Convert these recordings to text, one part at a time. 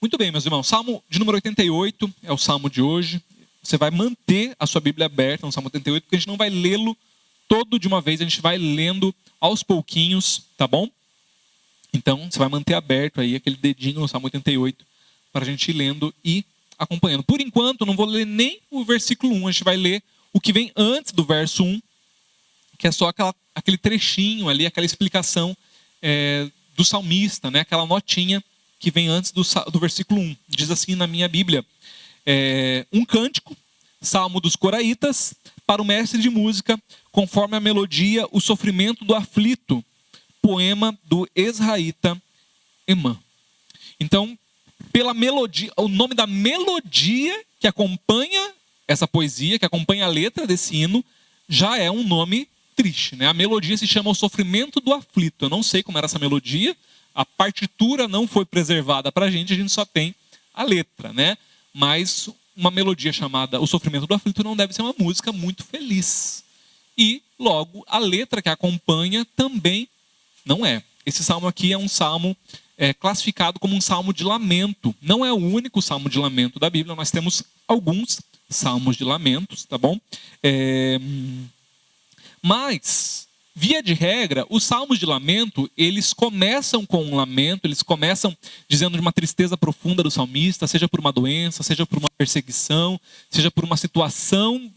Muito bem, meus irmãos. Salmo de número 88 é o salmo de hoje. Você vai manter a sua Bíblia aberta no Salmo 88, porque a gente não vai lê-lo todo de uma vez, a gente vai lendo aos pouquinhos, tá bom? Então, você vai manter aberto aí aquele dedinho no Salmo 88 para a gente ir lendo e acompanhando. Por enquanto, não vou ler nem o versículo 1, a gente vai ler o que vem antes do verso 1, que é só aquele trechinho ali, aquela explicação do salmista, né? Aquela notinha que vem antes do versículo 1. Diz assim na minha Bíblia: um cântico, salmo dos coraitas, para o mestre de música, conforme a melodia, o sofrimento do aflito, poema do Ezraíta Emã. Então, pela melodia, o nome da melodia que acompanha essa poesia, que acompanha a letra desse hino, já é um nome triste, né? A melodia se chama O Sofrimento do Aflito. Eu não sei como era essa melodia, a partitura não foi preservada para a gente só tem a letra, né? Mas uma melodia chamada O Sofrimento do Aflito não deve ser uma música muito feliz. E, logo, a letra que acompanha também não é. Esse salmo aqui é um salmo classificado como um salmo de lamento. Não é o único salmo de lamento da Bíblia, nós temos alguns salmos de lamentos, tá bom? Mas, via de regra, os salmos de lamento, eles começam com um lamento, eles começam dizendo de uma tristeza profunda do salmista, seja por uma doença, seja por uma perseguição, seja por uma situação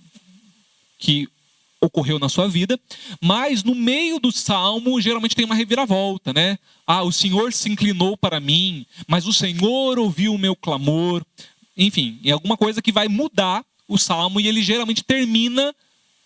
que ocorreu na sua vida, mas no meio do salmo geralmente tem uma reviravolta, né? O Senhor se inclinou para mim, mas o Senhor ouviu o meu clamor. Enfim, é alguma coisa que vai mudar o salmo e ele geralmente termina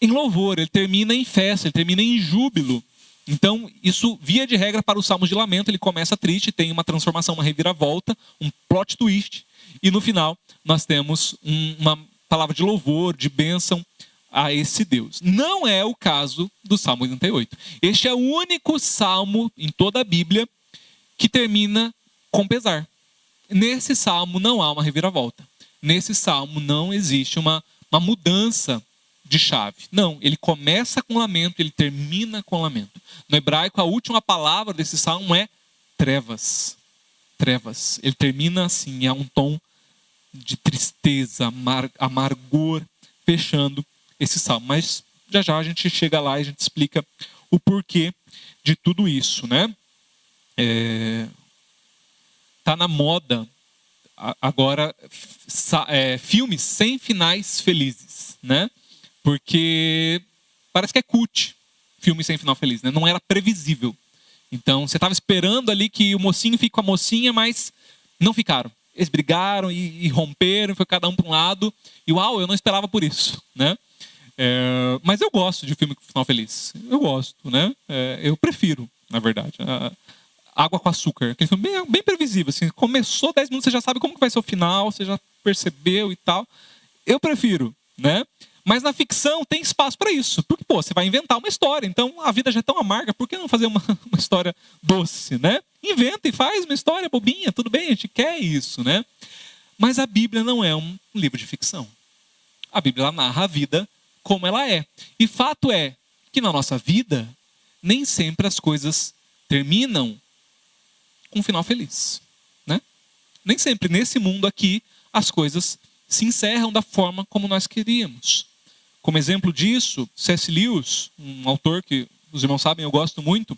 em louvor, ele termina em festa, ele termina em júbilo. Então, isso, via de regra, para os salmos de lamento, ele começa triste, tem uma transformação, uma reviravolta, um plot twist, e no final nós temos uma palavra de louvor, de bênção a esse Deus. Não é o caso do Salmo 88. Este é o único salmo em toda a Bíblia que termina com pesar. Nesse salmo não há uma reviravolta. Nesse salmo não existe uma mudança de chave. Não, ele começa com lamento, ele termina com lamento. No hebraico, a última palavra desse salmo é trevas. Trevas. Ele termina assim, é um tom de tristeza, amargor, fechando esse salmo. Mas já a gente chega lá e a gente explica o porquê de tudo isso, né? Tá na moda agora filmes sem finais felizes, né? Porque parece que é cult, filme sem final feliz, né? Não era previsível. Então, você estava esperando ali que o mocinho fique com a mocinha, mas não ficaram. Eles brigaram e romperam, foi cada um para um lado. E uau, eu não esperava por isso, né? Mas eu gosto de filme com final feliz. Eu gosto, né? Eu prefiro, na verdade. Água com Açúcar. Aquele filme bem previsível. Assim, começou 10 minutos, você já sabe como que vai ser o final, você já percebeu e tal. Eu prefiro, né? Mas na ficção tem espaço para isso. Porque, você vai inventar uma história. Então, a vida já é tão amarga, por que não fazer uma história doce, né? Inventa e faz uma história bobinha, tudo bem, a gente quer isso, né? Mas a Bíblia não é um livro de ficção. A Bíblia ela narra a vida como ela é. E fato é que na nossa vida, nem sempre as coisas terminam com um final feliz, né? Nem sempre nesse mundo aqui as coisas se encerram da forma como nós queríamos. Como exemplo disso, C.S. Lewis, um autor que os irmãos sabem, eu gosto muito,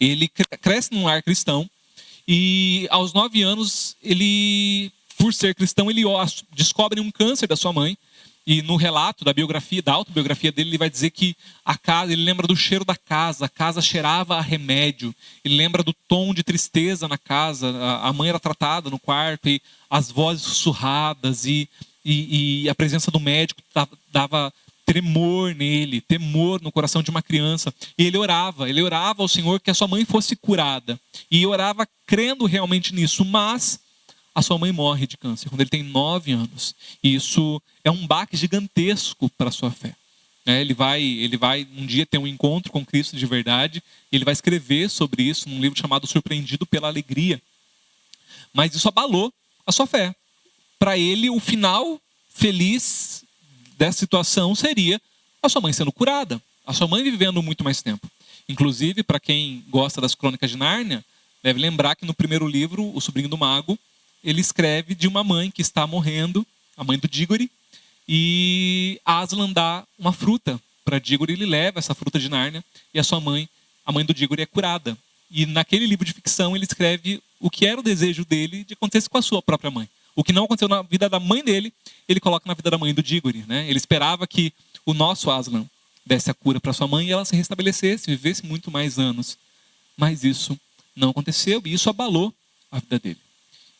ele cresce num lar cristão e aos 9 anos, ele, por ser cristão, ele descobre um câncer da sua mãe. E no relato da biografia, da autobiografia dele, ele vai dizer que a casa, ele lembra do cheiro da casa, a casa cheirava a remédio, ele lembra do tom de tristeza na casa, a mãe era tratada no quarto, e as vozes sussurradas, e a presença do médico dava tremor nele, temor no coração de uma criança. E ele orava ao Senhor que a sua mãe fosse curada. E orava crendo realmente nisso, mas a sua mãe morre de câncer quando ele tem 9 anos. E isso é um baque gigantesco para a sua fé. Ele vai um dia ter um encontro com Cristo de verdade. E ele vai escrever sobre isso num livro chamado Surpreendido pela Alegria. Mas isso abalou a sua fé. Para ele, o final feliz dessa situação seria a sua mãe sendo curada. A sua mãe vivendo muito mais tempo. Inclusive, para quem gosta das Crônicas de Nárnia, deve lembrar que no primeiro livro, O Sobrinho do Mago, ele escreve de uma mãe que está morrendo, a mãe do Dígore, e Aslan dá uma fruta para Dígore, ele leva essa fruta de Nárnia, e a sua mãe, a mãe do Dígore, é curada. E naquele livro de ficção ele escreve o que era o desejo dele de acontecer com a sua própria mãe. O que não aconteceu na vida da mãe dele, ele coloca na vida da mãe do Dígore, né? Ele esperava que o nosso Aslan desse a cura para sua mãe e ela se restabelecesse, vivesse muito mais anos. Mas isso não aconteceu e isso abalou a vida dele.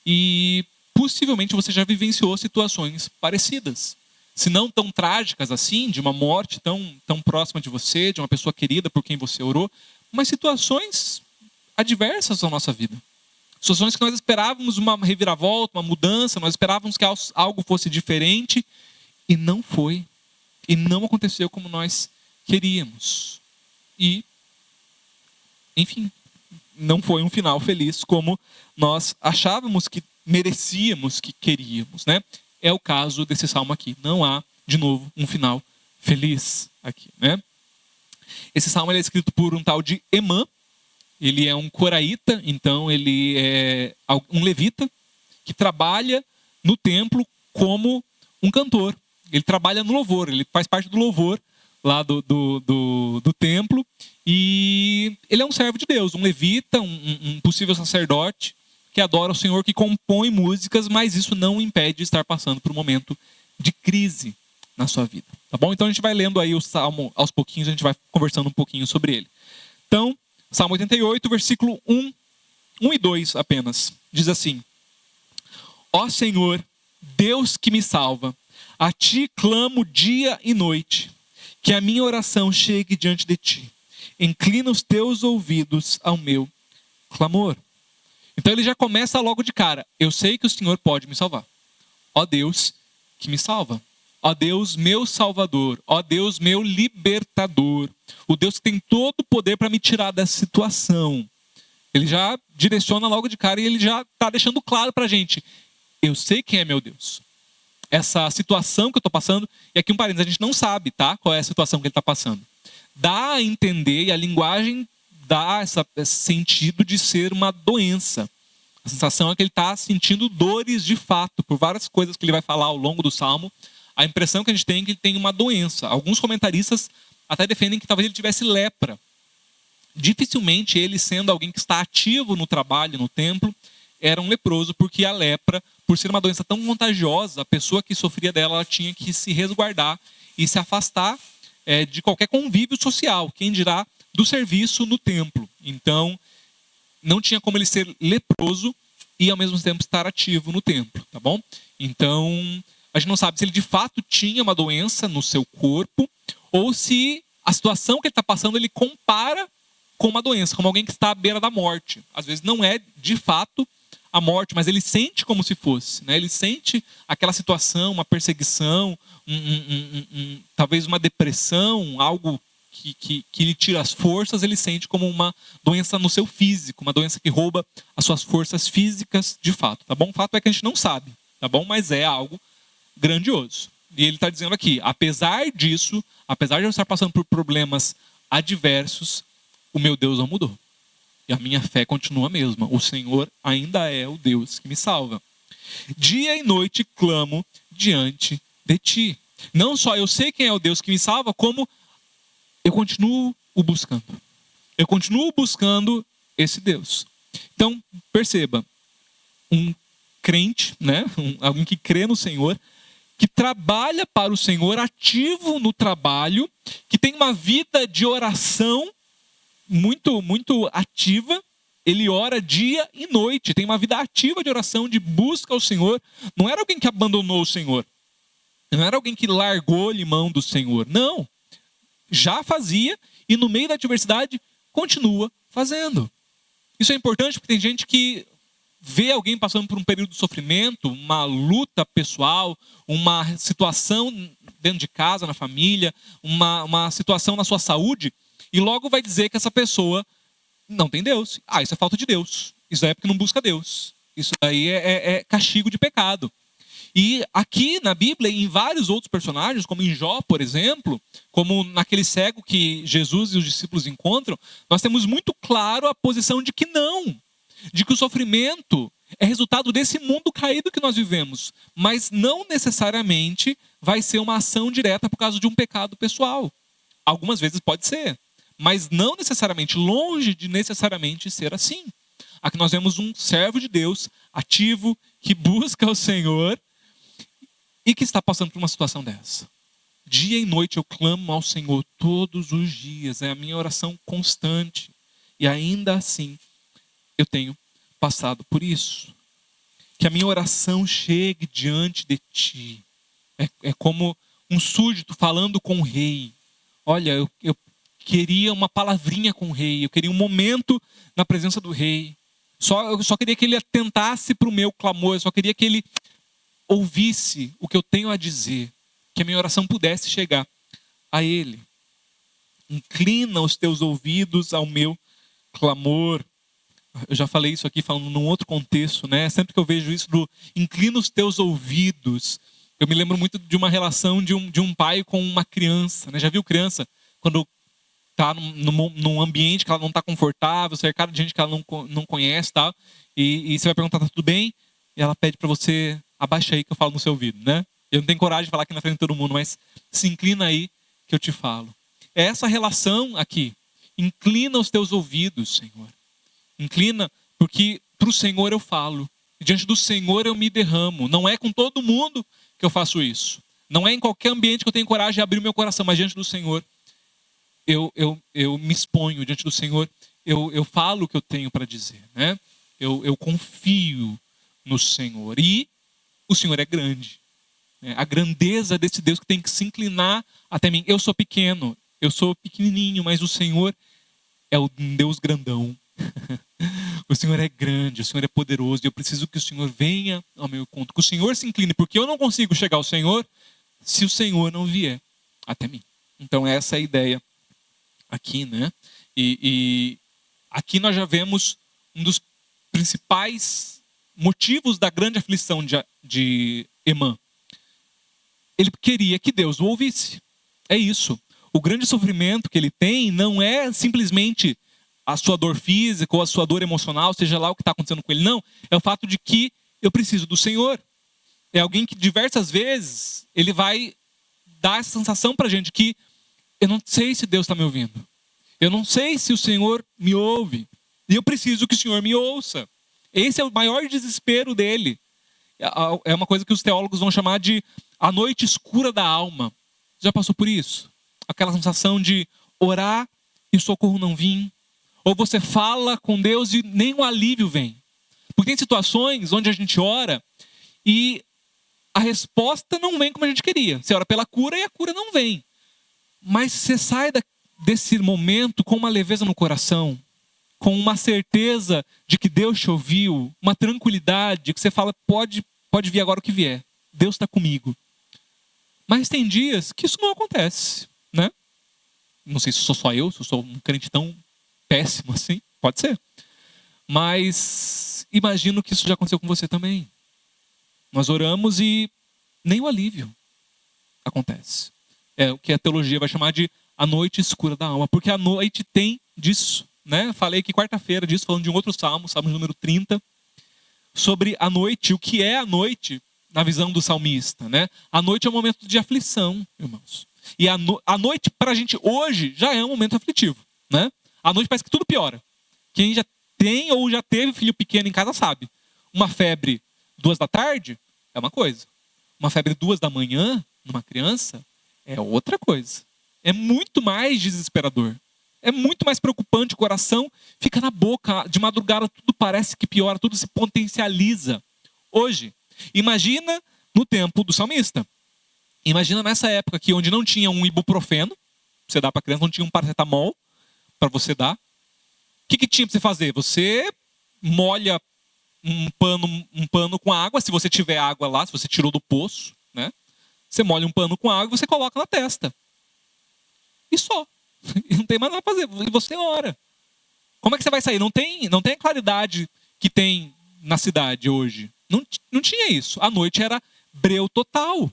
E possivelmente você já vivenciou situações parecidas. Se não tão trágicas assim, de uma morte tão próxima de você, de uma pessoa querida por quem você orou, mas situações adversas na nossa vida. Situações que nós esperávamos uma reviravolta, uma mudança, nós esperávamos que algo fosse diferente e não foi. E não aconteceu como nós queríamos. E, enfim, não foi um final feliz como nós achávamos que merecíamos, que queríamos, né? É o caso desse salmo aqui. Não há, de novo, um final feliz aqui, né? Esse salmo é escrito por um tal de Emã. Ele é um coraíta, então ele é um levita que trabalha no templo como um cantor. Ele trabalha no louvor, ele faz parte do louvor lá do templo. E ele é um servo de Deus, um levita, um possível sacerdote que adora o Senhor, que compõe músicas, mas isso não o impede de estar passando por um momento de crise na sua vida. Tá bom? Então a gente vai lendo aí o salmo aos pouquinhos, a gente vai conversando um pouquinho sobre ele. Então, Salmo 88, versículo 1 e 2 apenas. Diz assim: Ó Senhor, Deus que me salva, a ti clamo dia e noite, que a minha oração chegue diante de ti. Inclina os teus ouvidos ao meu clamor. Então ele já começa logo de cara. Eu sei que o Senhor pode me salvar. Ó Deus que me salva. Ó Deus, meu Salvador. Ó Deus, meu libertador. O Deus que tem todo o poder para me tirar dessa situação. Ele já direciona logo de cara e ele já está deixando claro para a gente. Eu sei quem é meu Deus. Essa situação que eu estou passando, e aqui um parênteses, a gente não sabe, tá? Qual é a situação que ele está passando. Dá a entender, e a linguagem dá esse sentido de ser uma doença. A sensação é que ele está sentindo dores de fato, por várias coisas que ele vai falar ao longo do Salmo. A impressão que a gente tem é que ele tem uma doença. Alguns comentaristas até defendem que talvez ele tivesse lepra. Dificilmente ele, sendo alguém que está ativo no trabalho, no templo, era um leproso, porque a lepra, por ser uma doença tão contagiosa, a pessoa que sofria dela ela tinha que se resguardar e se afastar de qualquer convívio social, quem dirá do serviço no templo. Então, não tinha como ele ser leproso e ao mesmo tempo estar ativo no templo, tá bom? Então, a gente não sabe se ele de fato tinha uma doença no seu corpo ou se a situação que ele está passando ele compara com uma doença, como alguém que está à beira da morte. Às vezes não é de fato a morte, mas ele sente como se fosse, né? Ele sente aquela situação, uma perseguição, talvez uma depressão, algo que lhe tira as forças, ele sente como uma doença no seu físico, uma doença que rouba as suas forças físicas de fato, tá bom? O fato é que a gente não sabe, tá bom? Mas é algo grandioso. E ele está dizendo aqui, apesar disso, apesar de eu estar passando por problemas adversos, o meu Deus não mudou. E a minha fé continua a mesma. O Senhor ainda é o Deus que me salva. Dia e noite clamo diante de ti. Não só eu sei quem é o Deus que me salva, como eu continuo o buscando. Eu continuo buscando esse Deus. Então, perceba, um crente, né? Alguém que crê no Senhor, que trabalha para o Senhor, ativo no trabalho, que tem uma vida de oração muito, muito ativa. Ele ora dia e noite, tem uma vida ativa de oração, de busca ao Senhor. Não era alguém que abandonou o Senhor. Não era alguém que largou-lhe mão do Senhor. Não. Já fazia e no meio da adversidade continua fazendo. Isso é importante porque tem gente que vê alguém passando por um período de sofrimento, uma luta pessoal, uma situação dentro de casa, na família, uma situação na sua saúde, e logo vai dizer que essa pessoa não tem Deus. Ah, isso é falta de Deus. Isso é porque não busca Deus. Isso aí é castigo de pecado. E aqui na Bíblia, em vários outros personagens, como em Jó, por exemplo, como naquele cego que Jesus e os discípulos encontram, nós temos muito claro a posição de que não. De que o sofrimento É resultado desse mundo caído que nós vivemos. Mas não necessariamente vai ser uma ação direta por causa de um pecado pessoal. Algumas vezes pode ser. Mas não necessariamente, longe de necessariamente ser assim. Aqui nós vemos um servo de Deus, ativo, que busca o Senhor e que está passando por uma situação dessa. Dia e noite eu clamo ao Senhor todos os dias. É a minha oração constante. E ainda assim, eu tenho passado por isso. Que a minha oração chegue diante de ti. É como um súdito falando com o rei. Olha, eu queria uma palavrinha com o rei. Eu queria um momento na presença do rei. Eu só queria que ele atentasse para o meu clamor. Eu só queria que ele ouvisse o que eu tenho a dizer. Que a minha oração pudesse chegar a ele. Inclina os teus ouvidos ao meu clamor. Eu já falei isso aqui falando num outro contexto, né? Sempre que eu vejo isso do inclina os teus ouvidos, eu me lembro muito de uma relação de um pai com uma criança, né? Já viu criança quando está num ambiente que ela não está confortável, cercada de gente que ela não conhece, tal, e você vai perguntar, tá tudo bem? E ela pede para você, abaixa aí que eu falo no seu ouvido, né? Eu não tenho coragem de falar aqui na frente de todo mundo, mas se inclina aí que eu te falo. É essa relação aqui. Inclina os teus ouvidos, Senhor. Inclina, porque para o Senhor eu falo. Diante do Senhor eu me derramo. Não é com todo mundo que eu faço isso. Não é em qualquer ambiente que eu tenho coragem de abrir o meu coração, mas diante do Senhor eu me exponho. Diante do Senhor eu falo o que eu tenho para dizer, né? Eu confio no Senhor. E o Senhor é grande. A grandeza desse Deus que tem que se inclinar até mim. Eu sou pequeno, eu sou pequenininho, mas o Senhor é o Deus grandão. O Senhor é grande, o Senhor é poderoso. E eu preciso que o Senhor venha ao meu encontro. Que o Senhor se incline, porque eu não consigo chegar ao Senhor se o Senhor não vier até mim. Então essa é a ideia aqui, né? E aqui nós já vemos um dos principais motivos da grande aflição de Emã. Ele queria que Deus o ouvisse. É isso. O grande sofrimento que ele tem não é simplesmente a sua dor física ou a sua dor emocional, seja lá o que está acontecendo com ele. Não. É o fato de que eu preciso do Senhor. É alguém que diversas vezes ele vai dar essa sensação para a gente que eu não sei se Deus está me ouvindo. Eu não sei se o Senhor me ouve. E eu preciso que o Senhor me ouça. Esse é o maior desespero dele. É uma coisa que os teólogos vão chamar de a noite escura da alma. Já passou por isso? Aquela sensação de orar e o socorro não vir. Ou você fala com Deus e nem o alívio vem. Porque tem situações onde a gente ora e a resposta não vem como a gente queria. Você ora pela cura e a cura não vem. Mas você sai desse momento com uma leveza no coração, com uma certeza de que Deus te ouviu, uma tranquilidade, que você fala, pode vir agora o que vier. Deus está comigo. Mas tem dias que isso não acontece, né? Não sei se sou só eu, se eu sou um crente tão péssimo assim, pode ser. Mas imagino que isso já aconteceu com você também. Nós oramos e nem o alívio acontece. É o que a teologia vai chamar de a noite escura da alma. Porque a noite tem disso, né? Falei aqui quarta-feira disso, falando de um outro salmo, salmo número 30, sobre a noite, o que é a noite na visão do salmista, né? A noite é um momento de aflição, irmãos. E a noite, para a gente hoje, já é um momento aflitivo, né? A noite parece que tudo piora. Quem já tem ou já teve filho pequeno em casa sabe. Uma febre 2 da tarde é uma coisa. Uma febre 2 da manhã, numa criança, é outra coisa. É muito mais desesperador. É muito mais preocupante. O coração fica na boca. De madrugada tudo parece que piora, tudo se potencializa. Hoje, imagina no tempo do salmista. Imagina nessa época aqui, onde não tinha um ibuprofeno, você dá para criança, não tinha um paracetamol para você dar. O que tinha para você fazer? Você molha um pano com água, se você tiver água lá, se você tirou do poço, né? Você molha um pano com água e você coloca na testa. E só. E não tem mais nada para fazer. E você ora. Como é que você vai sair? Não tem a claridade que tem na cidade hoje. Não tinha isso. A noite era breu total.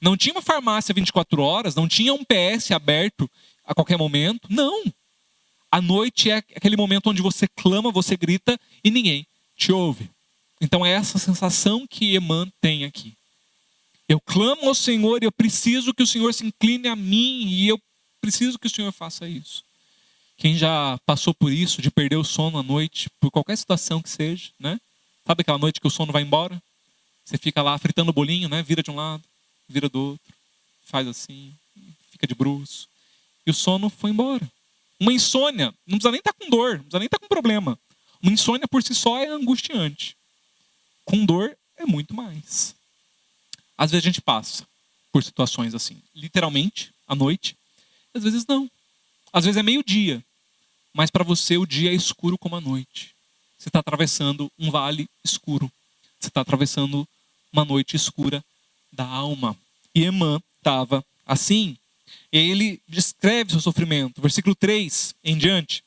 Não tinha uma farmácia 24 horas, não tinha um PS aberto a qualquer momento. Não. A noite é aquele momento onde você clama, você grita e ninguém te ouve. Então é essa sensação que Emã tem aqui. Eu clamo ao Senhor e eu preciso que o Senhor se incline a mim e eu preciso que o Senhor faça isso. Quem já passou por isso, de perder o sono à noite, por qualquer situação que seja, né? Sabe aquela noite que o sono vai embora? Você fica lá fritando o bolinho, né? Vira de um lado, vira do outro, faz assim, fica de bruços. E o sono foi embora. Uma insônia, não precisa nem estar com dor, não precisa nem estar com problema. Uma insônia por si só é angustiante. Com dor é muito mais. Às vezes a gente passa por situações assim, literalmente, à noite. Às vezes não. Às vezes é meio-dia. Mas para você o dia é escuro como a noite. Você está atravessando um vale escuro. Você está atravessando uma noite escura da alma. E Emã estava assim. E aí ele descreve seu sofrimento. Versículo 3 em diante.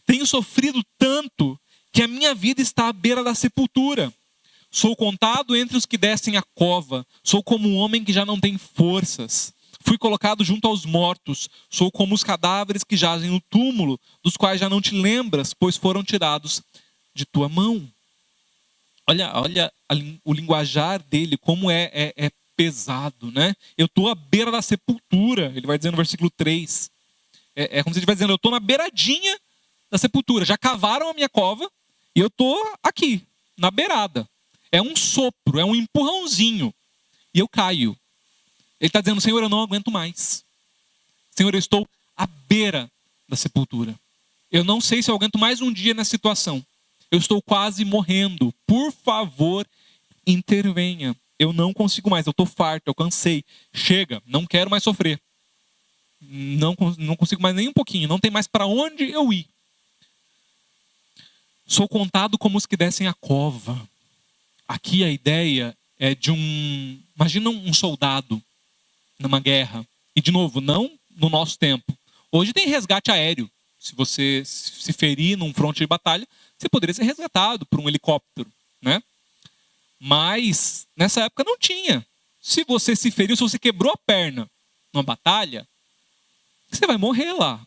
Tenho sofrido tanto que a minha vida está à beira da sepultura. Sou contado entre os que descem a cova. Sou como um homem que já não tem forças. Fui colocado junto aos mortos. Sou como os cadáveres que jazem no túmulo, dos quais já não te lembras, pois foram tirados de tua mão. Olha o linguajar dele, como é pesado, né? Eu estou à beira da sepultura, ele vai dizer no versículo 3. É como se ele estivesse dizendo, eu estou na beiradinha da sepultura. Já cavaram a minha cova e eu estou aqui, na beirada. É um sopro, é um empurrãozinho. E eu caio. Ele está dizendo, Senhor, eu não aguento mais. Senhor, eu estou à beira da sepultura. Eu não sei se eu aguento mais um dia nessa situação. Eu estou quase morrendo. Por favor, intervenha. Eu não consigo mais, eu estou farto, eu cansei. Chega, não quero mais sofrer. Não consigo mais nem um pouquinho. Não tem mais para onde eu ir. Sou contado como os que descem a cova. Aqui a ideia é de imagina um soldado numa guerra. E de novo, não no nosso tempo. Hoje tem resgate aéreo. Se você se ferir num fronte de batalha, você poderia ser resgatado por um helicóptero, né? Mas nessa época não tinha. Se você se feriu, se você quebrou a perna numa batalha, você vai morrer lá,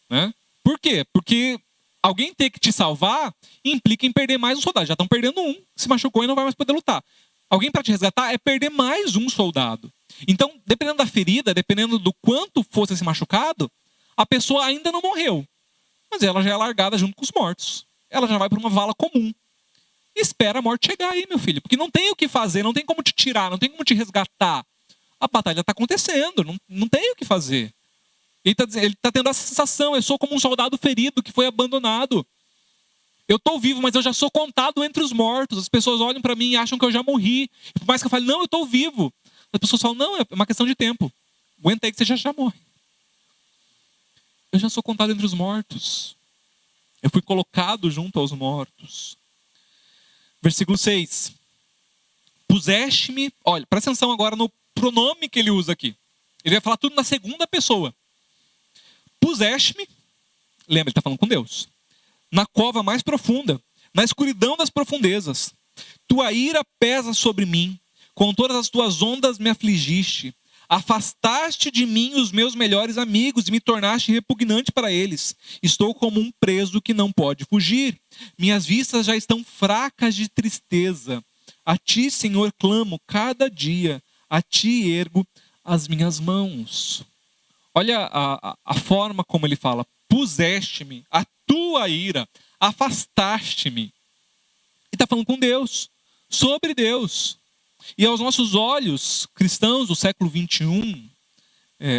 né? Por quê? Porque alguém ter que te salvar implica em perder mais um soldado. Já estão perdendo um, se machucou e não vai mais poder lutar. Alguém para te resgatar é perder mais um soldado. Então, dependendo da ferida, dependendo do quanto fosse esse machucado, a pessoa ainda não morreu. Mas ela já é largada junto com os mortos. Ela já vai para uma vala comum. E espera a morte chegar aí, meu filho. Porque não tem o que fazer, não tem como te tirar, não tem como te resgatar. A batalha está acontecendo, não tem o que fazer. Ele está tendo essa sensação, eu sou como um soldado ferido que foi abandonado. Eu estou vivo, mas eu já sou contado entre os mortos. As pessoas olham para mim e acham que eu já morri. Por mais que eu fale, não, eu estou vivo. As pessoas falam, não, é uma questão de tempo. Aguenta aí que você já morre. Eu já sou contado entre os mortos. Eu fui colocado junto aos mortos. Versículo 6. Puseste-me... Olha, presta atenção agora no pronome que ele usa aqui. Ele vai falar tudo na segunda pessoa. Puseste-me... Lembra, ele está falando com Deus. Na cova mais profunda, na escuridão das profundezas. Tua ira pesa sobre mim. Com todas as tuas ondas me afligiste. Afastaste de mim os meus melhores amigos e me tornaste repugnante para eles. Estou como um preso que não pode fugir. Minhas vistas já estão fracas de tristeza. A ti, Senhor, clamo cada dia. A ti ergo as minhas mãos. Olha a forma como ele fala. Puseste-me a tua ira. Afastaste-me. Ele está falando com Deus. Sobre Deus. E aos nossos olhos cristãos do século 21,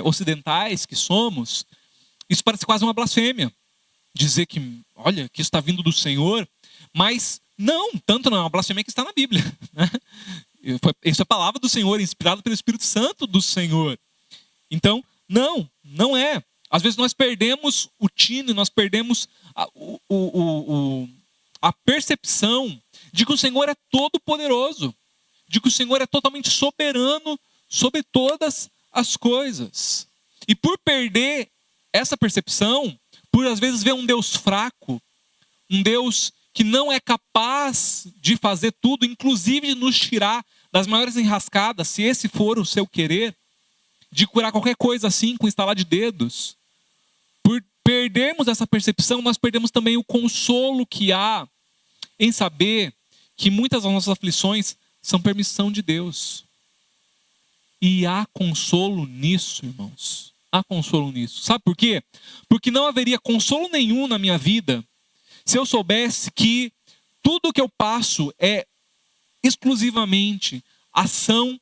ocidentais que somos, isso parece quase uma blasfêmia. Dizer que, olha, que isso está vindo do Senhor, mas não, tanto não é uma blasfêmia que está na Bíblia. Né? Isso é a palavra do Senhor, inspirada pelo Espírito Santo do Senhor. Então, não é. Às vezes nós perdemos o tino, nós perdemos a percepção de que o Senhor é todo poderoso. De que o Senhor é totalmente soberano sobre todas as coisas. E por perder essa percepção, por às vezes ver um Deus fraco, um Deus que não é capaz de fazer tudo, inclusive de nos tirar das maiores enrascadas, se esse for o seu querer, de curar qualquer coisa assim com estalar de dedos. Por perdermos essa percepção, nós perdemos também o consolo que há em saber que muitas das nossas aflições são permissão de Deus. E há consolo nisso, irmãos. Há consolo nisso. Sabe por quê? Porque não haveria consolo nenhum na minha vida se eu soubesse que tudo que eu passo é exclusivamente ação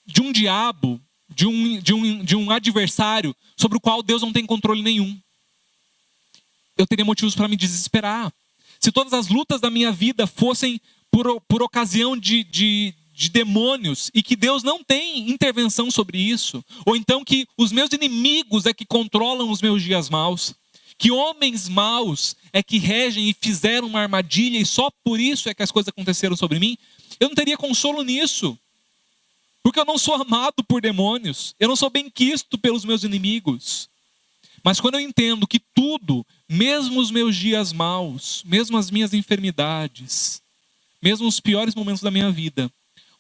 de um diabo, de um adversário sobre o qual Deus não tem controle nenhum. Eu teria motivos para me desesperar. Se todas as lutas da minha vida fossem por ocasião de demônios e que Deus não tem intervenção sobre isso, ou então que os meus inimigos é que controlam os meus dias maus, que homens maus é que regem e fizeram uma armadilha e só por isso é que as coisas aconteceram sobre mim, eu não teria consolo nisso. Porque eu não sou amado por demônios, eu não sou benquisto pelos meus inimigos. Mas quando eu entendo que tudo, mesmo os meus dias maus, mesmo as minhas enfermidades, mesmo os piores momentos da minha vida,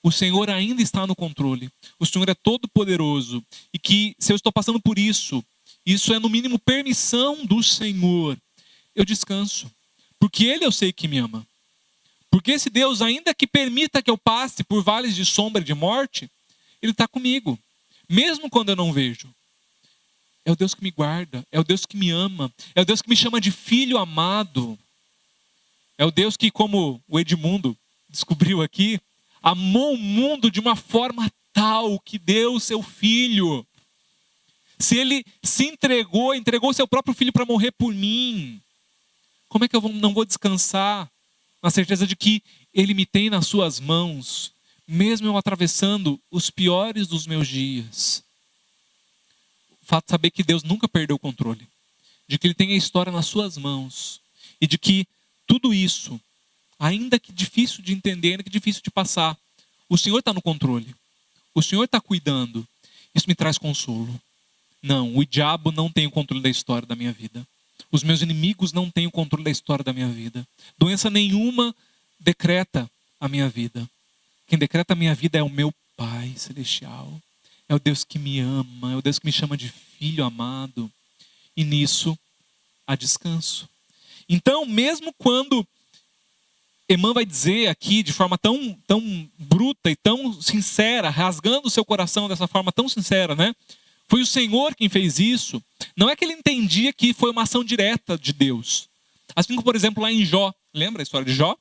o Senhor ainda está no controle. O Senhor é todo poderoso. E que se eu estou passando por isso, isso é no mínimo permissão do Senhor. Eu descanso. Porque Ele eu sei que me ama. Porque esse Deus, ainda que permita que eu passe por vales de sombra e de morte, Ele está comigo. Mesmo quando eu não vejo. É o Deus que me guarda. É o Deus que me ama. É o Deus que me chama de filho amado. É o Deus que, como o Edmundo descobriu aqui, amou o mundo de uma forma tal que deu o seu filho. Se Ele se entregou seu próprio filho para morrer por mim, como é que eu não vou descansar na certeza de que Ele me tem nas suas mãos, mesmo eu atravessando os piores dos meus dias? O fato de saber que Deus nunca perdeu o controle, de que Ele tem a história nas suas mãos, e de que tudo isso, ainda que difícil de entender, ainda que difícil de passar, o Senhor está no controle. O Senhor está cuidando. Isso me traz consolo. Não, o diabo não tem o controle da história da minha vida. Os meus inimigos não têm o controle da história da minha vida. Doença nenhuma decreta a minha vida. Quem decreta a minha vida é o meu Pai Celestial. É o Deus que me ama, é o Deus que me chama de filho amado. E nisso há descanso. Então, mesmo quando Emã vai dizer aqui de forma tão bruta e tão sincera, rasgando o seu coração dessa forma tão sincera, né? Foi o Senhor quem fez isso. Não é que ele entendia que foi uma ação direta de Deus. Assim como, por exemplo, lá em Jó. Lembra a história de Jó?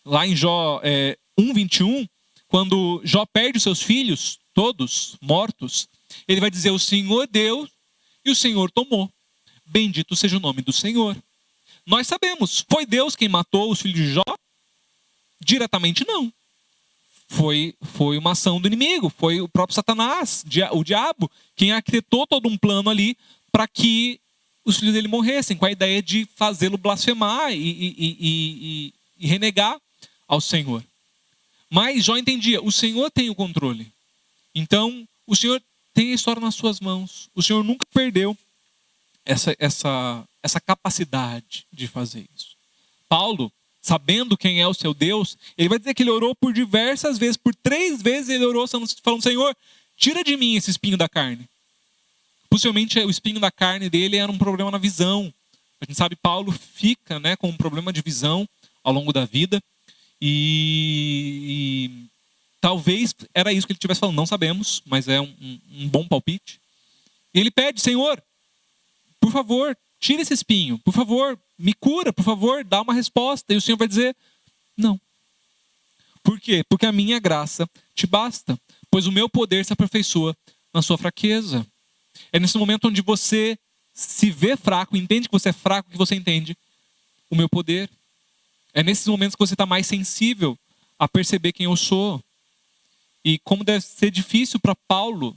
Lá em Jó 1:21, quando Jó perde os seus filhos, todos mortos, ele vai dizer: o Senhor deu e o Senhor tomou. Bendito seja o nome do Senhor. Nós sabemos, foi Deus quem matou os filhos de Jó? Diretamente não. Foi uma ação do inimigo, foi o próprio Satanás, o diabo, quem arquitetou todo um plano ali para que os filhos dele morressem, com a ideia de fazê-lo blasfemar e renegar ao Senhor. Mas Jó entendia, o Senhor tem o controle. Então, o Senhor tem a história nas suas mãos. O Senhor nunca perdeu essa capacidade de fazer isso. Paulo, sabendo quem é o seu Deus, ele vai dizer que ele orou por diversas vezes, por 3 vezes ele orou falando: Senhor, tira de mim esse espinho da carne. Possivelmente o espinho da carne dele era um problema na visão. A gente sabe que Paulo fica, né, com um problema de visão ao longo da vida. E talvez era isso que ele estivesse falando, não sabemos, mas é um bom palpite. E ele pede: Senhor, por favor, tira esse espinho, por favor, me cura, por favor, dá uma resposta. E o Senhor vai dizer: não. Por quê? Porque a minha graça te basta, pois o meu poder se aperfeiçoa na sua fraqueza. É nesse momento onde você se vê fraco, entende que você é fraco, que você entende o meu poder. É nesses momentos que você está mais sensível a perceber quem eu sou. E como deve ser difícil para Paulo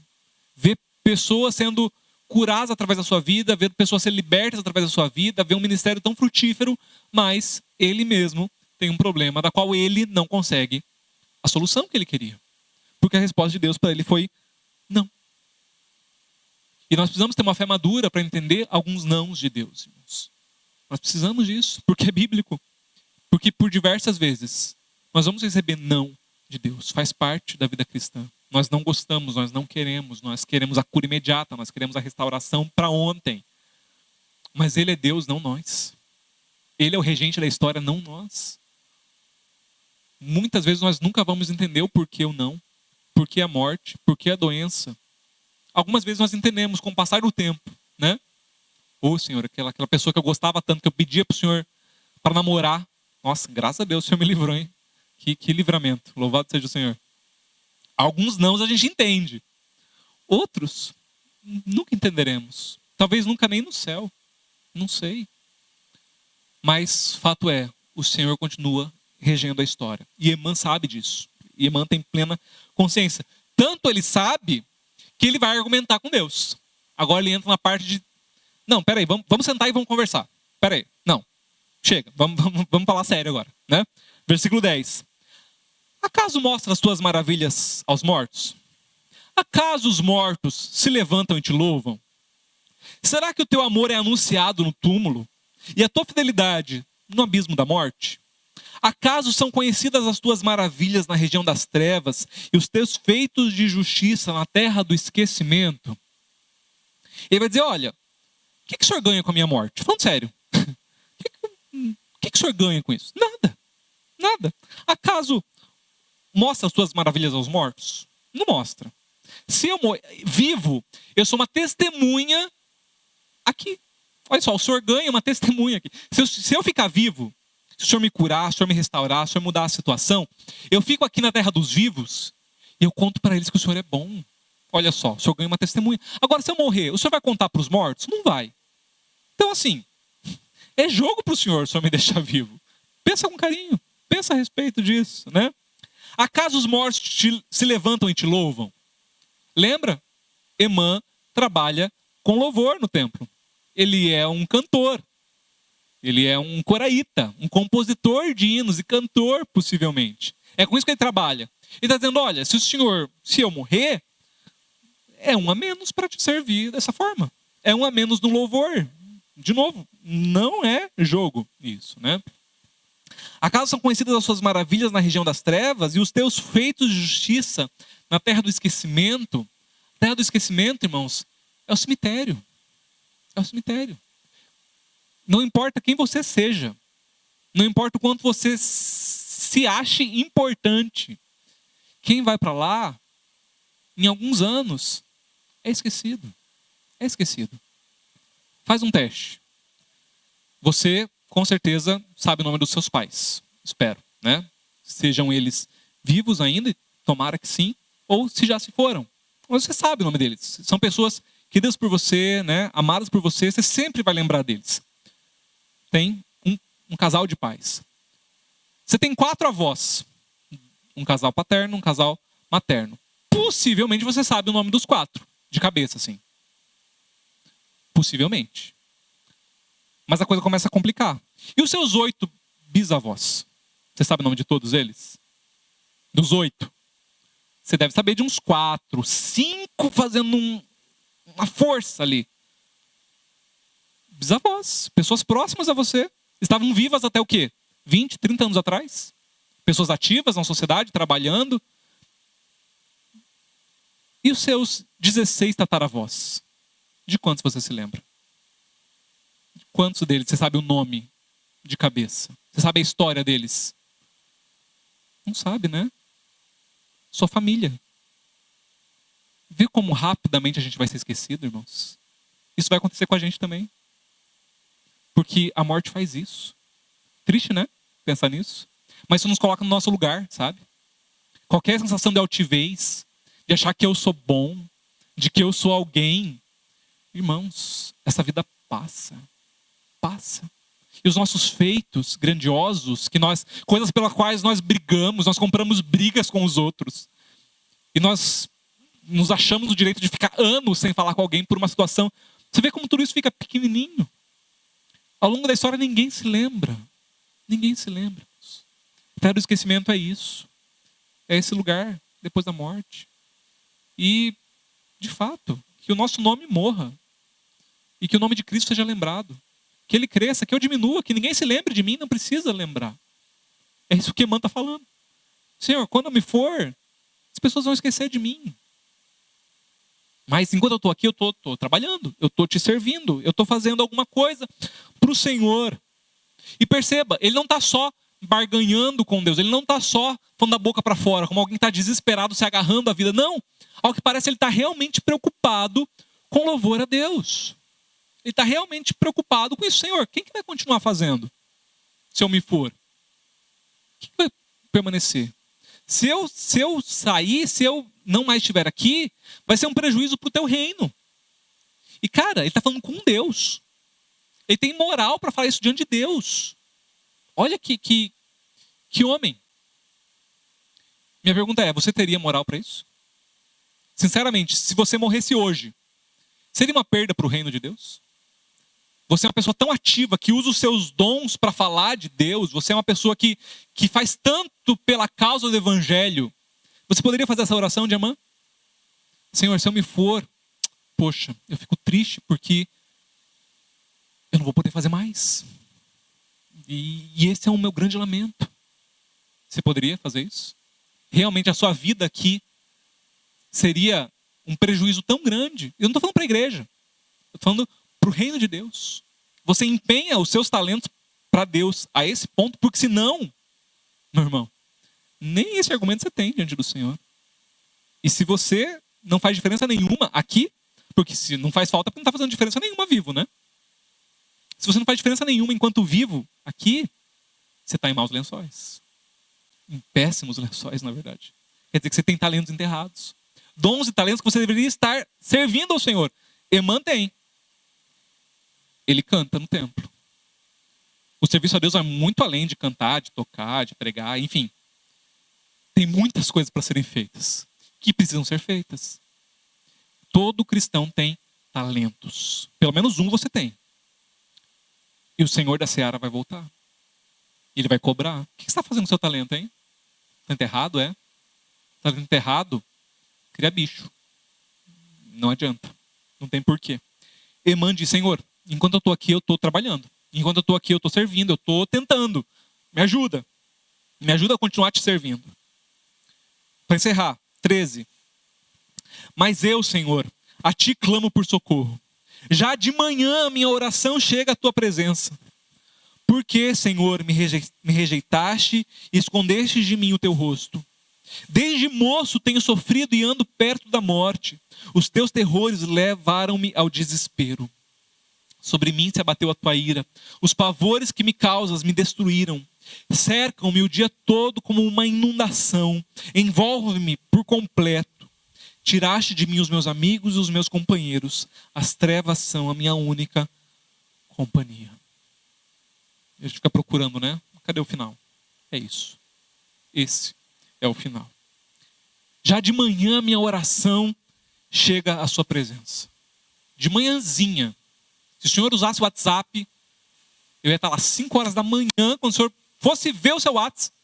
ver pessoas sendo curadas através da sua vida, ver pessoas ser libertas através da sua vida, ver um ministério tão frutífero, mas ele mesmo tem um problema da qual ele não consegue a solução que ele queria. Porque a resposta de Deus para ele foi não. E nós precisamos ter uma fé madura para entender alguns nãos de Deus, irmãos. Nós precisamos disso, porque é bíblico. Porque por diversas vezes nós vamos receber não de Deus. Faz parte da vida cristã. Nós não gostamos, nós não queremos. Nós queremos a cura imediata, nós queremos a restauração para ontem. Mas Ele é Deus, não nós. Ele é o regente da história, não nós. muitas vezes nós nunca vamos entender o porquê ou não. Porquê a morte, porquê a doença. Algumas vezes nós entendemos com o passar do tempo, né? Ô Senhor, aquela pessoa que eu gostava tanto, que eu pedia para o Senhor para namorar. Nossa, graças a Deus o Senhor me livrou, hein? Que livramento. Louvado seja o Senhor. Alguns nãos a gente entende. Outros, nunca entenderemos. Talvez nunca nem no céu. Não sei. Mas fato é, o Senhor continua regendo a história. E Emã sabe disso. E Emã tem plena consciência. Tanto ele sabe que ele vai argumentar com Deus. Agora ele entra na parte de... Não, peraí, vamos sentar e vamos conversar. Peraí, não. Chega, vamos falar sério agora, né? Versículo 10. Acaso mostra as tuas maravilhas aos mortos? Acaso os mortos se levantam e te louvam? Será que o teu amor é anunciado no túmulo e a tua fidelidade no abismo da morte? Acaso são conhecidas as tuas maravilhas na região das trevas e os teus feitos de justiça na terra do esquecimento? Ele vai dizer, olha, o que o senhor ganha com a minha morte? Falando sério. O que o senhor ganha com isso? Nada. Nada. Acaso mostra as tuas maravilhas aos mortos? Não mostra. Se eu vivo, eu sou uma testemunha aqui. Olha só, o senhor ganha uma testemunha aqui. Se eu ficar vivo, se o senhor me curar, se o senhor me restaurar, se o senhor mudar a situação, eu fico aqui na terra dos vivos e eu conto para eles que o senhor é bom. Olha só, o senhor ganha uma testemunha. Agora, se eu morrer, o senhor vai contar para os mortos? Não vai. Então, assim, é jogo para o senhor me deixar vivo. Pensa com carinho. Pensa a respeito disso, né? Acaso os mortos se levantam e te louvam? Lembra? Emã trabalha com louvor no templo. Ele é um cantor. Ele é um coraíta, um compositor de hinos e cantor, possivelmente. É com isso que ele trabalha. Ele está dizendo, olha, se eu morrer, é um a menos para te servir dessa forma. É um a menos no louvor. De novo, não é jogo isso, né? Acaso são conhecidas as suas maravilhas na região das trevas e os teus feitos de justiça na terra do esquecimento? A terra do esquecimento, irmãos, é o cemitério. É o cemitério. Não importa quem você seja. Não importa o quanto você se ache importante. Quem vai para lá, em alguns anos, é esquecido. É esquecido. Faz um teste. Você, com certeza, sabe o nome dos seus pais. Espero, né? Sejam eles vivos ainda, tomara que sim, ou se já se foram. Você sabe o nome deles. São pessoas queridas por você, né? Amadas por você, você sempre vai lembrar deles. Tem um casal de pais. Você tem 4 avós. Um casal paterno, um casal materno. Possivelmente você sabe o nome dos 4, de cabeça, assim. Possivelmente. Mas a coisa começa a complicar. E os seus 8 bisavós? Você sabe o nome de todos eles? Dos 8. Você deve saber de uns 4, 5 fazendo uma força ali. Bisavós, pessoas próximas a você. Estavam vivas até o quê? 20, 30 anos atrás? Pessoas ativas na sociedade, trabalhando. E os seus 16 tataravós? De quantos você se lembra? De quantos deles você sabe o nome de cabeça? Você sabe a história deles? Não sabe, né? Sua família. Vê como rapidamente a gente vai ser esquecido, irmãos? Isso vai acontecer com a gente também. Porque a morte faz isso. Triste, né? Pensar nisso. Mas isso nos coloca no nosso lugar, sabe? Qualquer sensação de altivez, de achar que eu sou bom, de que eu sou alguém. Irmãos, essa vida passa. Passa. E os nossos feitos grandiosos, coisas pelas quais nós brigamos, nós compramos brigas com os outros. E nós nos achamos no direito de ficar anos sem falar com alguém por uma situação. Você vê como tudo isso fica pequenininho. Ao longo da história ninguém se lembra. Ninguém se lembra. A terra do esquecimento é isso. É esse lugar depois da morte. E, de fato, que o nosso nome morra. E que o nome de Cristo seja lembrado. Que ele cresça, que eu diminua, que ninguém se lembre de mim, não precisa lembrar. É isso que Emã está falando. Senhor, quando eu me for, as pessoas vão esquecer de mim. Mas enquanto eu estou aqui, eu estou trabalhando, eu estou te servindo, eu estou fazendo alguma coisa para o Senhor. E perceba, ele não está só barganhando com Deus. Ele não está só falando da boca para fora, como alguém que está desesperado, se agarrando à vida. Não. Ao que parece, ele está realmente preocupado com louvor a Deus. Ele está realmente preocupado com isso. Senhor, quem que vai continuar fazendo se eu me for? Quem que vai permanecer? Se eu sair, se eu não mais estiver aqui, vai ser um prejuízo para o teu reino. E cara, ele está falando com Deus. Ele tem moral para falar isso diante de Deus. Olha que homem. Minha pergunta é, você teria moral para isso? Sinceramente, se você morresse hoje, seria uma perda para o reino de Deus? Você é uma pessoa tão ativa que usa os seus dons para falar de Deus. Você é uma pessoa que faz tanto pela causa do evangelho. Você poderia fazer essa oração de irmã? Senhor, se eu me for, poxa, eu fico triste porque eu não vou poder fazer mais. E esse é o meu grande lamento. Você poderia fazer isso? Realmente a sua vida aqui seria um prejuízo tão grande. Eu não estou falando para a igreja. Eu estou falando para o reino de Deus. Você empenha os seus talentos para Deus a esse ponto, porque senão, meu irmão, nem esse argumento você tem diante do Senhor. E se você não faz diferença nenhuma aqui, porque se não faz falta, porque não está fazendo diferença nenhuma vivo, né? Se você não faz diferença nenhuma enquanto vivo aqui, você está em maus lençóis. Em péssimos lençóis, na verdade. Quer dizer que você tem talentos enterrados. Dons e talentos que você deveria estar servindo ao Senhor. Emã tem. Ele canta no templo. O serviço a Deus vai muito além de cantar, de tocar, de pregar, enfim. Tem muitas coisas para serem feitas, que precisam ser feitas. Todo cristão tem talentos. Pelo menos um você tem. E o Senhor da Seara vai voltar. E Ele vai cobrar. O que você está fazendo com o seu talento, hein? Está enterrado, é? Está enterrado? Cria bicho. Não adianta. Não tem porquê. Emã diz, Senhor, enquanto eu estou aqui, eu estou trabalhando. Enquanto eu estou aqui, eu estou servindo. Eu estou tentando. Me ajuda. Me ajuda a continuar te servindo. Para encerrar, 13. Mas eu, Senhor, a ti clamo por socorro. Já de manhã a minha oração chega à tua presença. Porque, Senhor, me rejeitaste e escondeste de mim o teu rosto. Desde moço tenho sofrido e ando perto da morte. Os teus terrores levaram-me ao desespero. Sobre mim se abateu a tua ira. Os pavores que me causas me destruíram. Cercam-me o dia todo como uma inundação. Envolvem-me por completo. Tiraste de mim os meus amigos e os meus companheiros. As trevas são a minha única companhia. A gente fica procurando, né? Cadê o final? É isso. Esse é o final. Já de manhã minha oração chega à sua presença. De manhãzinha. Se o Senhor usasse o WhatsApp, eu ia estar lá 5 horas da manhã, quando o Senhor fosse ver o seu WhatsApp,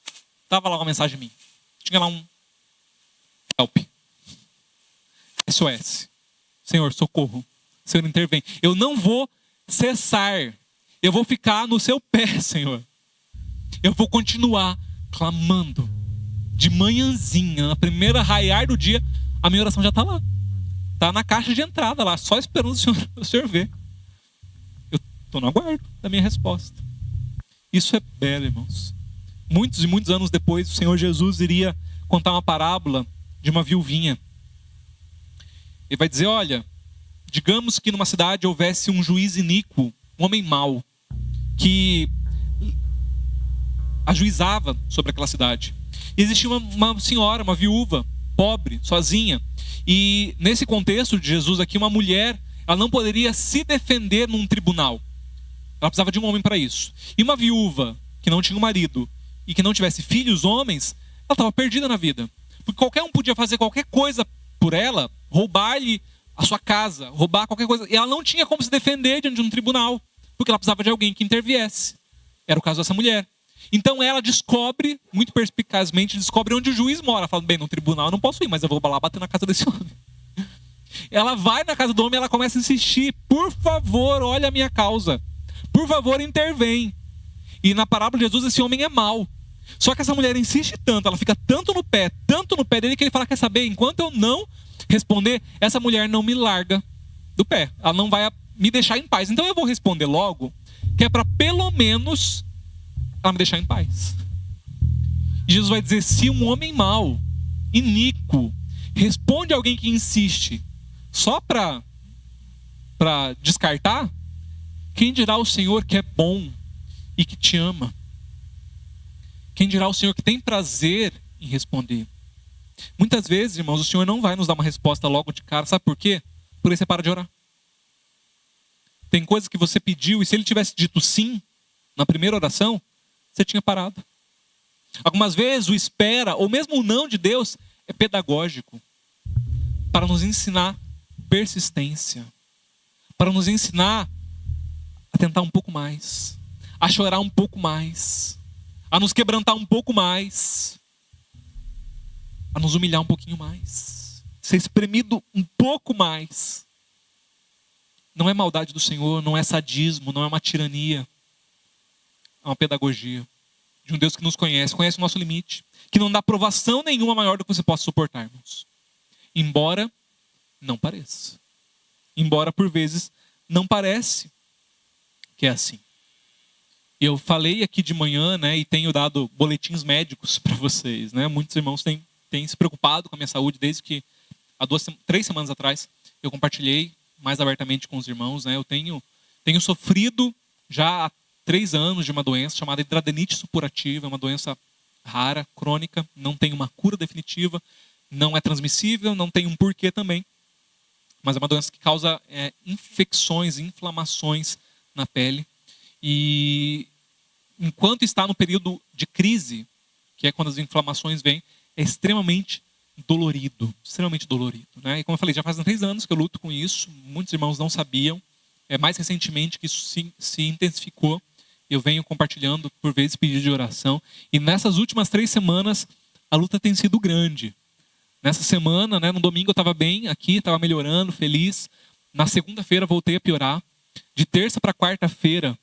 estava lá uma mensagem minha. Tinha lá um help. SOS. Senhor, socorro. Senhor, intervém. Eu não vou cessar. Eu vou ficar no seu pé, Senhor. Eu vou continuar clamando. De manhãzinha, na primeira raiar do dia, a minha oração já está lá. Está na caixa de entrada lá, só esperando o Senhor ver. Eu estou no aguardo da minha resposta. Isso é belo, irmãos. Muitos e muitos anos depois, o Senhor Jesus iria contar uma parábola de uma viuvinha. Ele vai dizer, olha, digamos que numa cidade houvesse um juiz iníquo, um homem mau, que ajuizava sobre aquela cidade. E existia uma senhora, uma viúva, pobre, sozinha. E nesse contexto de Jesus aqui, uma mulher, ela não poderia se defender num tribunal. Ela precisava de um homem para isso. E uma viúva que não tinha um marido e que não tivesse filhos homens, ela estava perdida na vida. Porque qualquer um podia fazer qualquer coisa por ela, roubar-lhe a sua casa, roubar qualquer coisa. E ela não tinha como se defender diante de um tribunal, porque ela precisava de alguém que interviesse. Era o caso dessa mulher. Então ela descobre, muito perspicazmente, descobre onde o juiz mora. Fala, bem, no tribunal eu não posso ir, mas eu vou lá bater na casa desse homem. Ela vai na casa do homem e ela começa a insistir. Por favor, olha a minha causa. Por favor, intervém. E na parábola de Jesus, esse homem é mau. Só que essa mulher insiste tanto, ela fica tanto no pé dele, que ele fala, quer saber, enquanto eu não responder, essa mulher não me larga do pé. Ela não vai me deixar em paz. Então eu vou responder logo, que é para pelo menos ela me deixar em paz. E Jesus vai dizer: se um homem mau, iníquo, responde a alguém que insiste só para descartar, quem dirá o Senhor que é bom e que te ama? Quem dirá o Senhor que tem prazer em responder? Muitas vezes, irmãos, o Senhor não vai nos dar uma resposta logo de cara. Sabe por quê? Por aí você para de orar. Tem coisas que você pediu e se ele tivesse dito sim na primeira oração, você tinha parado. Algumas vezes o espera, ou mesmo o não de Deus, é pedagógico, para nos ensinar persistência, para nos ensinar a tentar um pouco mais, a chorar um pouco mais, a nos quebrantar um pouco mais, a nos humilhar um pouquinho mais, ser espremido um pouco mais. Não é maldade do Senhor, não é sadismo, não é uma tirania, é uma pedagogia de um Deus que nos conhece, conhece o nosso limite, que não dá provação nenhuma maior do que você possa suportar, irmãos. Embora não pareça. Embora por vezes não parece que é assim. Eu falei aqui de manhã, né, e tenho dado boletins médicos para vocês, né? Muitos irmãos têm se preocupado com a minha saúde desde que há 3 semanas atrás eu compartilhei mais abertamente com os irmãos, né? Eu tenho sofrido já há 3 anos de uma doença chamada hidradenite supurativa, uma doença rara, crônica, não tem uma cura definitiva, não é transmissível, não tem um porquê também, mas é uma doença que causa infecções, inflamações na pele. E enquanto está no período de crise, que é quando as inflamações vêm, é extremamente dolorido, né? E como eu falei, já fazem 3 anos que eu luto com isso, muitos irmãos não sabiam, mais recentemente que isso se intensificou. Eu venho compartilhando, por vezes, pedido de oração. E nessas últimas 3 semanas, a luta tem sido grande. Nessa semana, né, no domingo eu estava bem aqui, estava melhorando, feliz. Na segunda-feira voltei a piorar. De terça para quarta-feira,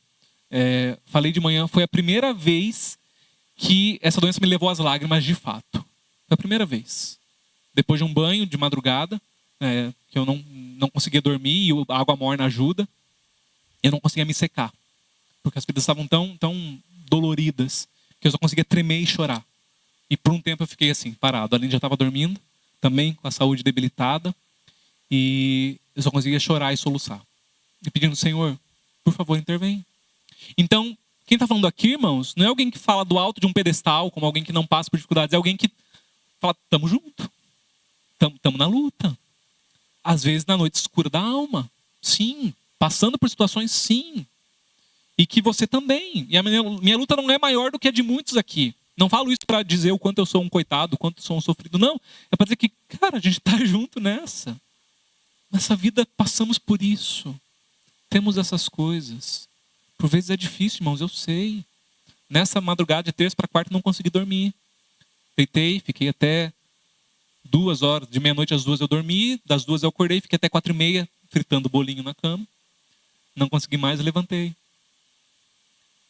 falei de manhã, foi a primeira vez que essa doença me levou às lágrimas de fato. Foi a primeira vez. Depois de um banho de madrugada, que eu não conseguia dormir, e a água morna ajuda, eu não conseguia me secar. Porque as feridas estavam tão doloridas que eu só conseguia tremer e chorar. E por um tempo eu fiquei assim, parado. A Aline já estava dormindo, também com a saúde debilitada. E eu só conseguia chorar e soluçar. E pedindo: Senhor, por favor, intervém. Então, quem está falando aqui, irmãos, não é alguém que fala do alto de um pedestal, como alguém que não passa por dificuldades. É alguém que fala: estamos juntos. Estamos na luta. Às vezes na noite escura da alma. Sim. Passando por situações, sim. E que você também. E a minha luta não é maior do que a de muitos aqui. Não falo isso para dizer o quanto eu sou um coitado, o quanto eu sou um sofrido. Não. É para dizer que, cara, a gente está junto nessa. Nessa vida passamos por isso. Temos essas coisas. Por vezes é difícil, irmãos, eu sei. Nessa madrugada de terça para quarta não consegui dormir. Deitei, fiquei até 2 horas. De meia-noite às 2 eu dormi. Das 2 eu acordei, fiquei até 4h30 fritando bolinho na cama. Não consegui mais, levantei.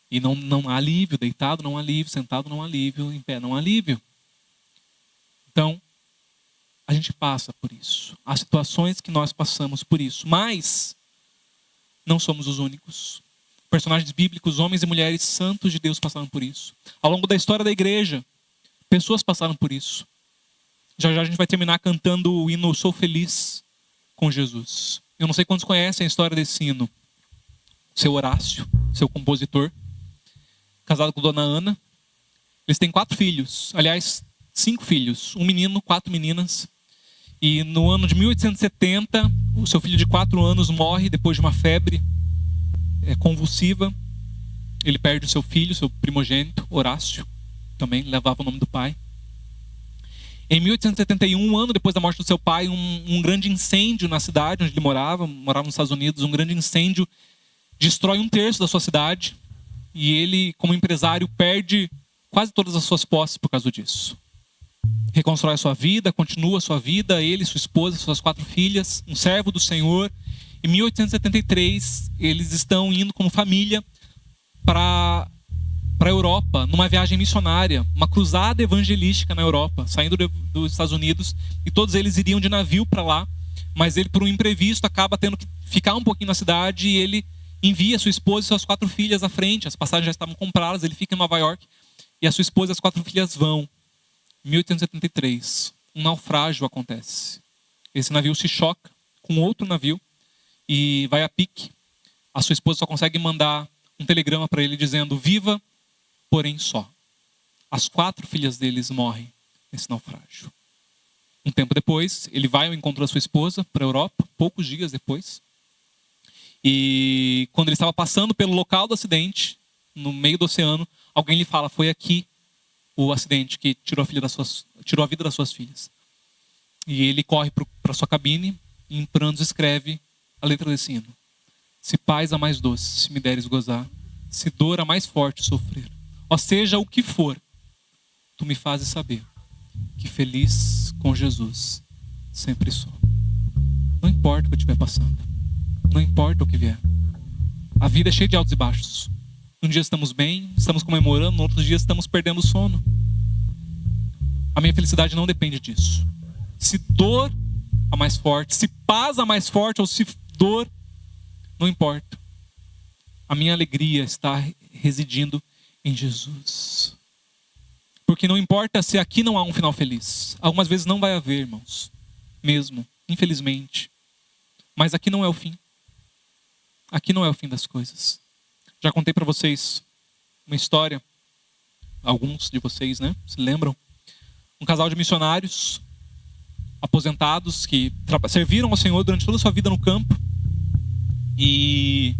E não há alívio, deitado não há alívio, sentado não há alívio, em pé não há alívio. Então, a gente passa por isso. Há situações que nós passamos por isso. Mas, não somos os únicos. Personagens bíblicos, homens e mulheres santos de Deus passaram por isso. Ao longo da história da igreja, pessoas passaram por isso. Já a gente vai terminar cantando o hino Sou Feliz com Jesus. Eu não sei quantos conhecem a história desse hino. Seu Horácio, seu compositor, casado com Dona Ana. Eles têm 4 filhos. Aliás, 5 filhos. 1 menino, 4 meninas. E no ano de 1870, o seu filho de 4 anos morre depois de uma febre convulsiva. Ele perde o seu filho, seu primogênito, Horácio. Também levava o nome do pai. Em 1871, um ano depois da morte do seu pai, um grande incêndio na cidade onde ele morava nos Estados Unidos, um grande incêndio destrói 1/3 da sua cidade. E ele, como empresário, perde quase todas as suas posses por causa disso. Reconstrói a sua vida, continua a sua vida, ele, sua esposa, suas 4 filhas, um servo do Senhor. Em 1873, eles estão indo como família para a Europa, numa viagem missionária, uma cruzada evangelística na Europa, saindo dos Estados Unidos, e todos eles iriam de navio para lá, mas ele, por um imprevisto, acaba tendo que ficar um pouquinho na cidade, e ele envia sua esposa e suas 4 filhas à frente. As passagens já estavam compradas, ele fica em Nova York, E a sua esposa e as 4 filhas vão. Em 1873, um naufrágio acontece. Esse navio se choca com outro navio e vai a pique. A sua esposa só consegue mandar um telegrama para ele dizendo: viva, porém só. As 4 filhas deles morrem nesse naufrágio. Um tempo depois, ele vai ao encontro da sua esposa para a Europa, poucos dias depois. E quando ele estava passando pelo local do acidente, no meio do oceano, alguém lhe fala: foi aqui o acidente que tirou a vida das suas filhas. E ele corre para sua cabine e em prantos escreve a letra desse hino: se paz a mais doce, se me deres gozar, se dor a mais forte sofrer, ó seja o que for, tu me fazes saber que feliz com Jesus sempre sou. Não importa o que eu estiver passando, não importa o que vier. A vida é cheia de altos e baixos. Um dia estamos bem, estamos comemorando, no outro dia estamos perdendo o sono. A minha felicidade não depende disso. Se dor a mais forte, se paz a mais forte ou se dor, não importa. A minha alegria está residindo em Jesus. Porque não importa se aqui não há um final feliz. Algumas vezes não vai haver, irmãos. Mesmo, infelizmente. Mas aqui não é o fim. Aqui não é o fim das coisas. Já contei para vocês uma história. Alguns de vocês, né? Se lembram? Um casal de missionários aposentados que serviram ao Senhor durante toda a sua vida no campo. E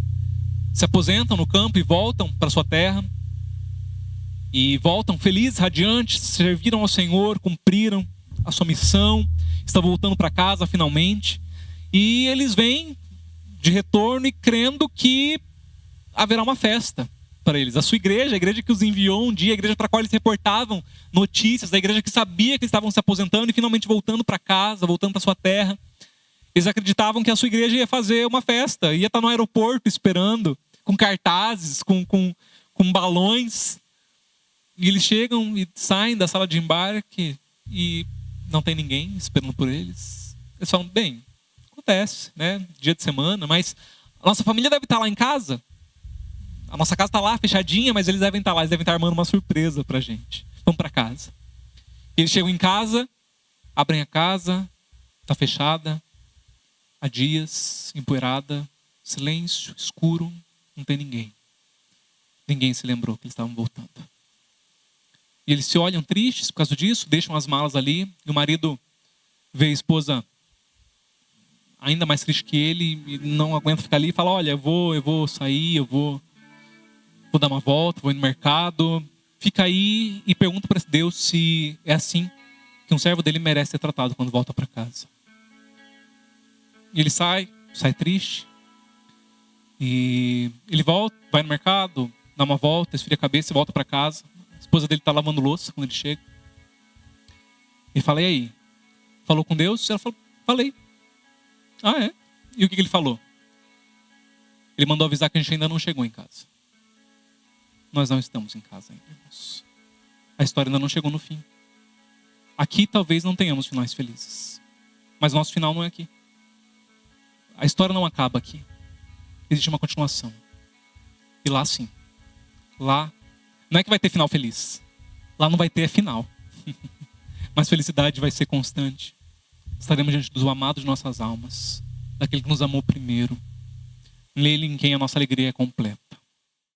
se aposentam no campo e voltam para sua terra. E voltam felizes, radiantes, serviram ao Senhor, cumpriram a sua missão, estão voltando para casa finalmente. E eles vêm de retorno e crendo que haverá uma festa para eles. A sua igreja, a igreja que os enviou um dia, a igreja para a qual eles reportavam notícias, a igreja que sabia que eles estavam se aposentando e finalmente voltando para casa, voltando para sua terra. Eles acreditavam que a sua igreja ia fazer uma festa, ia estar no aeroporto esperando, com cartazes, com balões. E eles chegam e saem da sala de embarque e não tem ninguém esperando por eles. Eles falam: bem, acontece, né? Dia de semana, mas a nossa família deve estar lá em casa. A nossa casa está lá fechadinha, mas eles devem estar lá, eles devem estar armando uma surpresa pra gente. Vamos para casa. Eles chegam em casa, abrem a casa, está fechada, há dias, empoeirada, silêncio, escuro, não tem ninguém. Ninguém se lembrou que eles estavam voltando. E eles se olham tristes por causa disso, deixam as malas ali. E o marido vê a esposa ainda mais triste que ele e não aguenta ficar ali e fala: olha, eu vou sair, eu vou dar uma volta, vou ir no mercado. Fica aí e pergunta para Deus se é assim que um servo dele merece ser tratado quando volta para casa. E ele sai triste. E ele volta, vai no mercado, dá uma volta, esfria a cabeça e volta para casa. A esposa dele está lavando louça quando ele chega. Ele fala: e aí? Falou com Deus? Ela falou: falei. Ah, é? E o que ele falou? Ele mandou avisar que a gente ainda não chegou em casa. Nós não estamos em casa ainda, irmãos. A história ainda não chegou no fim. Aqui talvez não tenhamos finais felizes. Mas nosso final não é aqui. A história não acaba aqui. Existe uma continuação. E lá sim. Lá não é que vai ter final feliz. Lá não vai ter final. Mas felicidade vai ser constante. Estaremos diante do amado de nossas almas. Daquele que nos amou primeiro. Nele em quem a nossa alegria é completa.